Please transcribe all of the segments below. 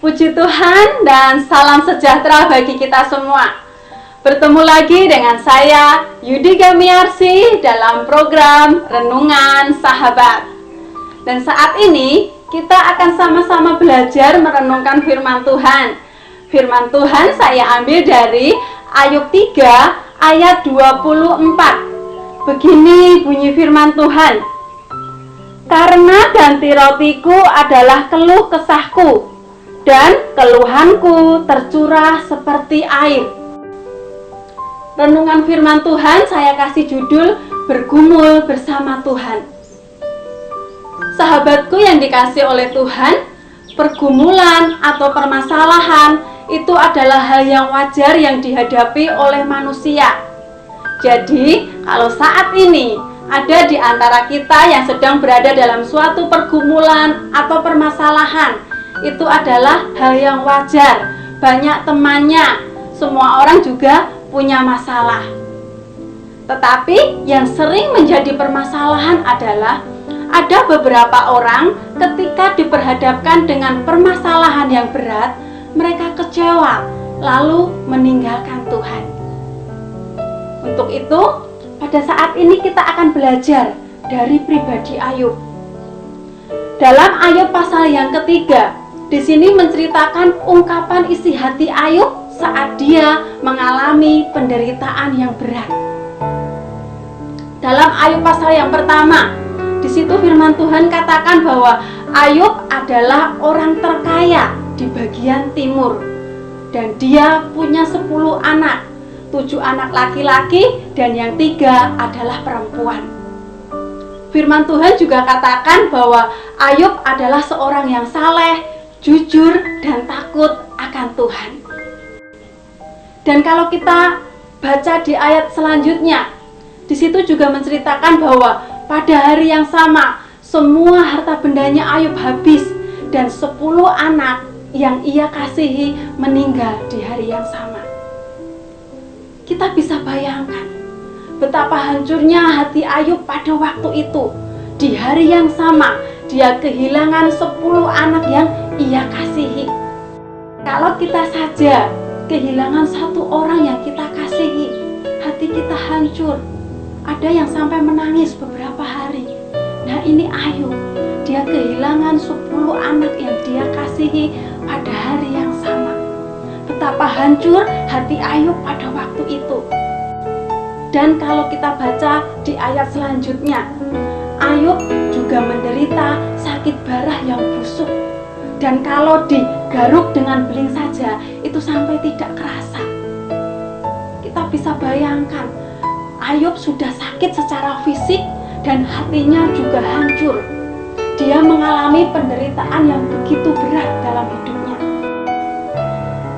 Puji Tuhan dan salam sejahtera bagi kita semua. Bertemu lagi dengan saya Yudi Gamiarsi dalam program Renungan Sahabat. Dan saat ini kita akan sama-sama belajar merenungkan firman Tuhan. Firman Tuhan saya ambil dari Ayub 3 ayat 24. Begini bunyi firman Tuhan. Karena ganti rotiku adalah keluh kesahku, dan keluhanku tercurah seperti air. Renungan firman Tuhan saya kasih judul Bergumul Bersama Tuhan. Sahabatku yang dikasih oleh Tuhan, pergumulan atau permasalahan itu adalah hal yang wajar yang dihadapi oleh manusia. Jadi, kalau saat ini ada di antara kita yang sedang berada dalam suatu pergumulan atau permasalahan, itu adalah hal yang wajar. Banyak temannya, semua orang juga punya masalah. Tetapi yang sering menjadi permasalahan adalah ada beberapa orang ketika diperhadapkan dengan permasalahan yang berat, mereka kecewa lalu meninggalkan Tuhan. Untuk itu, pada saat ini kita akan belajar dari pribadi Ayub. Dalam Ayub pasal yang ketiga, di sini menceritakan ungkapan isi hati Ayub saat dia mengalami penderitaan yang berat. Dalam Ayub pasal yang pertama, di situ firman Tuhan katakan bahwa Ayub adalah orang terkaya di bagian timur, dan dia punya 10 anak, 7 anak laki-laki dan yang 3 adalah perempuan. Firman Tuhan juga katakan bahwa Ayub adalah seorang yang saleh, jujur dan takut akan Tuhan. Dan kalau kita baca di ayat selanjutnya, di situ juga menceritakan bahwa pada hari yang sama semua harta bendanya Ayub habis dan 10 anak yang ia kasihi meninggal di hari yang sama. Kita bisa bayangkan betapa hancurnya hati Ayub pada waktu itu. Di hari yang sama dia kehilangan 10 anak yang ia kasihi. Kalau kita saja kehilangan 1 orang yang kita kasihi, hati kita hancur. Ada yang sampai menangis beberapa hari. Nah, ini Ayub, dia kehilangan 10 anak yang dia kasihi pada hari yang sama. Betapa hancur hati Ayub pada waktu itu. Dan kalau kita baca di ayat selanjutnya, Ayub juga menderita sakit barah yang busuk. Dan kalau digaruk dengan beling saja, itu sampai tidak kerasa. Kita bisa bayangkan, Ayub sudah sakit secara fisik dan hatinya juga hancur. Dia mengalami penderitaan yang begitu berat dalam hidupnya.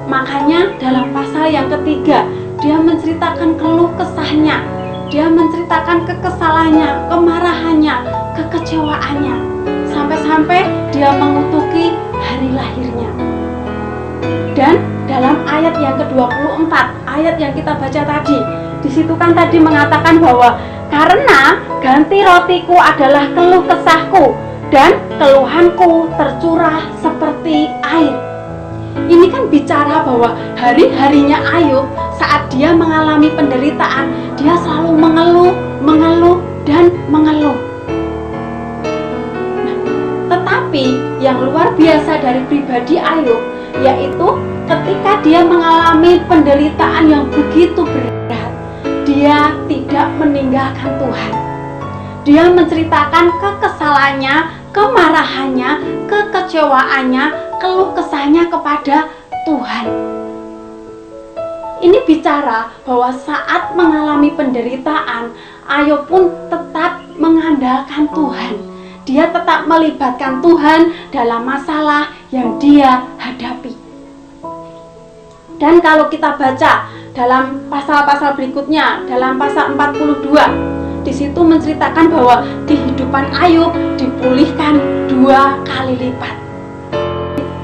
Makanya dalam pasal yang ketiga, dia menceritakan keluh kesahnya. Dia menceritakan kekesalannya, kemarahannya, kekecewaannya. Sampai-sampai dia mengutuki hari lahirnya. Dan dalam ayat yang ke-24, ayat yang kita baca tadi, di situ kan tadi mengatakan bahwa karena ganti rotiku adalah keluh kesahku dan keluhanku tercurah seperti air. Ini kan bicara bahwa hari-harinya Ayub saat dia mengalami penderitaan, dia selalu mengeluh, dan mengeluh. Nah, tetapi yang luar biasa dari pribadi Ayub, yaitu ketika dia mengalami penderitaan yang begitu berat, dia tidak meninggalkan Tuhan. Dia menceritakan kekesalannya, kemarahannya, kekecewaannya, keluh kesahnya kepada Tuhan. Ini bicara bahwa saat mengalami penderitaan, Ayub pun tetap mengandalkan Tuhan. Dia tetap melibatkan Tuhan dalam masalah yang dia hadapi. Dan kalau kita baca dalam pasal-pasal berikutnya, dalam pasal 42, di situ menceritakan bahwa kehidupan Ayub dipulihkan 2 kali lipat.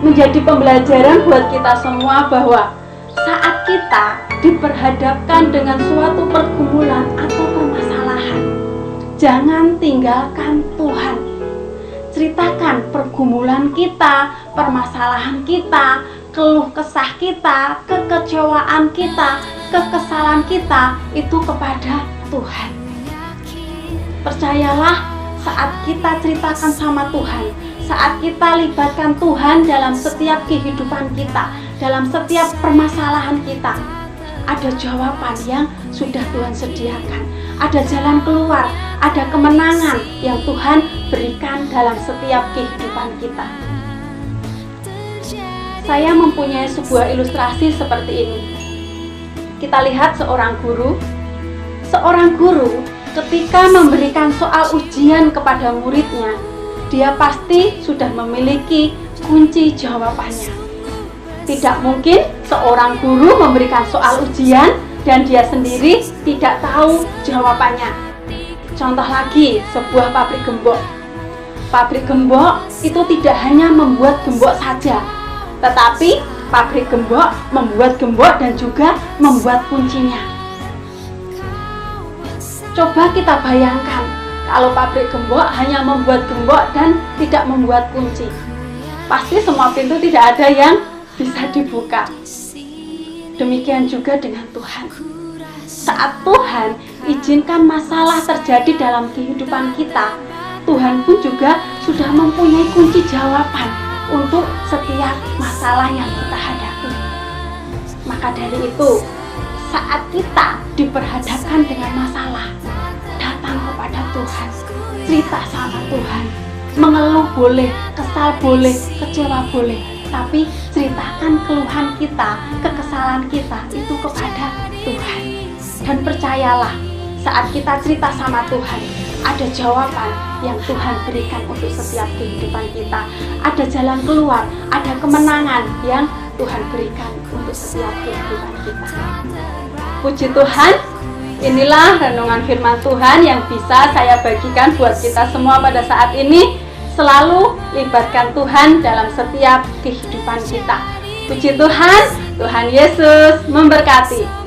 Menjadi pembelajaran buat kita semua bahwa saat kita diperhadapkan dengan suatu pergumulan atau permasalahan, jangan tinggalkan Tuhan. Ceritakan pergumulan kita, permasalahan kita, keluh kesah kita, kekecewaan kita, kekesalan kita itu kepada Tuhan. Percayalah, saat kita ceritakan sama Tuhan, saat kita libatkan Tuhan dalam setiap kehidupan kita, dalam setiap permasalahan kita, ada jawaban yang sudah Tuhan sediakan, ada jalan keluar, ada kemenangan yang Tuhan berikan dalam setiap kehidupan kita. Saya mempunyai sebuah ilustrasi seperti ini. Kita lihat seorang guru ketika memberikan soal ujian kepada muridnya, dia pasti sudah memiliki kunci jawabannya. Tidak mungkin seorang guru memberikan soal ujian dan dia sendiri tidak tahu jawabannya. Contoh lagi, sebuah pabrik gembok. Pabrik gembok itu tidak hanya membuat gembok saja, tetapi pabrik gembok membuat gembok dan juga membuat kuncinya. Coba kita bayangkan, kalau pabrik gembok hanya membuat gembok dan tidak membuat kunci, pasti semua pintu tidak ada yang bisa dibuka. Demikian juga dengan Tuhan. Saat Tuhan izinkan masalah terjadi dalam kehidupan kita, Tuhan pun juga sudah mempunyai kunci jawaban untuk setiap masalah yang kita hadapi. Maka dari itu, saat kita diperhadapkan dengan masalah, datang kepada Tuhan, cerita sama Tuhan, mengeluh boleh, kesal boleh, kecewa boleh, tapi ceritakan keluhan kita, kekesalan kita itu kepada Tuhan. Dan percayalah, saat kita cerita sama Tuhan, ada jawaban yang Tuhan berikan untuk setiap kehidupan kita, ada jalan keluar, ada kemenangan yang Tuhan berikan untuk setiap kehidupan kita. Puji Tuhan, inilah renungan firman Tuhan yang bisa saya bagikan buat kita semua pada saat ini. Selalu libatkan Tuhan dalam setiap kehidupan kita. Puji Tuhan, Tuhan Yesus memberkati.